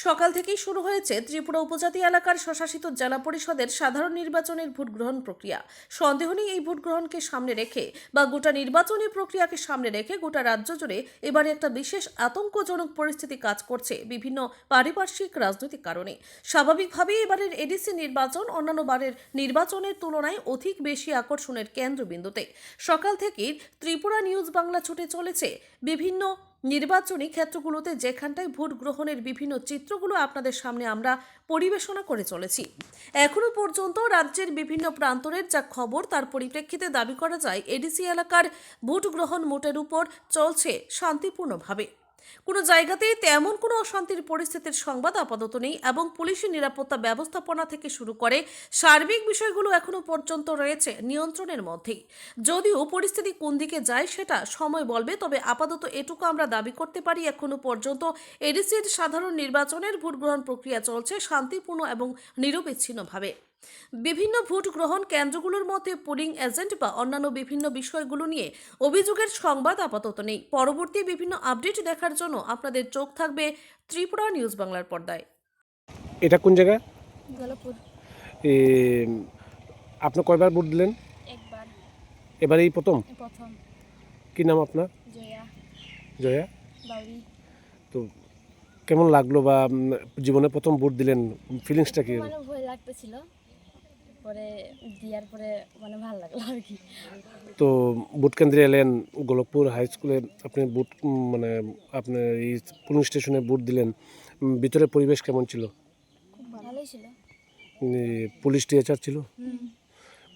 সকাল থেকেই শুরু হয়েছে ত্রিপুরা উপজাতি এলাকার স্বশাসিত জেলা পরিষদের সাধারণ নির্বাচনের ভোট গ্রহণ প্রক্রিয়া। সন্দেহ নেই এই ভোট গ্রহণকে সামনে রেখে বা গোটা নির্বাচনী প্রক্রিয়াকে সামনে রেখে গোটা রাজ্য জুড়ে এবারে একটা বিশেষ আতঙ্কজনক পরিস্থিতি কাজ করছে বিভিন্ন পারিপার্শ্বিক রাজনৈতিক কারণে। স্বাভাবিকভাবেই এবারের এডিসি নির্বাচন অন্যান্য বারের নির্বাচনের তুলনায় অধিক বেশি আকর্ষণের কেন্দ্রবিন্দুতে। সকাল থেকেই ত্রিপুরা নিউজ বাংলা ছুটে চলেছে বিভিন্ন নির্বাচনী ক্ষেত্রগুলোতে, যেখানটায় ভোট গ্রহণের বিভিন্ন চিত্রগুলো আপনাদের সামনে আমরা পরিবেশনা করে চলেছি। এখনো পর্যন্ত রাজ্যের বিভিন্ন প্রান্তরের যা খবর, তার পরিপ্রেক্ষিতে দাবি করা যায় এডিসি এলাকার ভোট গ্রহণ মোটের উপর চলছে শান্তিপূর্ণভাবে। কোনো জায়গাতেই তেমন কোনো অশান্তির পরিস্থিতির সংবাদ আপাতত নেই এবং পুলিশের নিরাপত্তা ব্যবস্থাপনা থেকে শুরু করে সার্বিক বিষয়গুলো এখনো পর্যন্ত রয়েছে নিয়ন্ত্রণের মধ্যেই। যদিও পরিস্থিতি কোন দিকে যায় সেটা সময় বলবে, তবে আপাতত এটুকু আমরা দাবি করতে পারি, এখনো পর্যন্ত এডিসির সাধারণ নির্বাচনের ভোট গ্রহণ প্রক্রিয়া চলছে শান্তিপূর্ণ এবং নিরবিচ্ছিন্নভাবে। বিভিন্ন ভোট গ্রহণ কেন্দ্রগুলোর মধ্যে পোলিং এজেন্ট বা অন্যান্য বিভিন্ন বিষয়গুলো নিয়ে অভিযোগের সংবাদ আপাতত নেই। পরবর্তী বিভিন্ন আপডেট দেখার জন্য আপনাদের চোখ থাকবে ত্রিপুরা নিউজ বাংলার পর্দায়। এটা কোন জায়গা? গোলাপুর। এ, আপনি কয়বার ভোট দিলেন? একবার। এবারেই প্রথম? প্রথম। কি নাম আপনার? জয়া জয়া। বাউরি। তো কেমন লাগলো বা জীবনে প্রথম ভোট দিলেন, ফিলিংসটা কি? মানে ভয় লাগতেছিল, পরে দেওয়ার পরে মানে ভালো লাগলো আর কি। তো ভোট কেন্দ্রে এলেন, গোলকপুর হাই স্কুলে আপনি ভোট মানে আপনি এই পুলিং স্টেশনে ভোট দিলেন, ভিতরে পরিবেশ কেমন ছিল? খুব ভালোই ছিল। পুলিশ টিএচআর ছিল?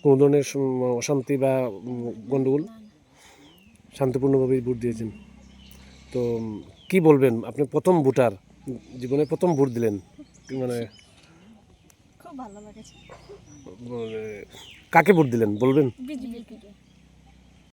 কোনো ধরনের অশান্তি বা গণ্ডগোল? শান্তিপূর্ণভাবেই ভোট দিয়েছেন। তো কি বলবেন, আপনি প্রথম ভোটার, জীবনে প্রথম ভোট দিলেন, মানে খুব ভালো লাগেছে। কাকে ভোট দিলেন বলবেন? বিজেপি।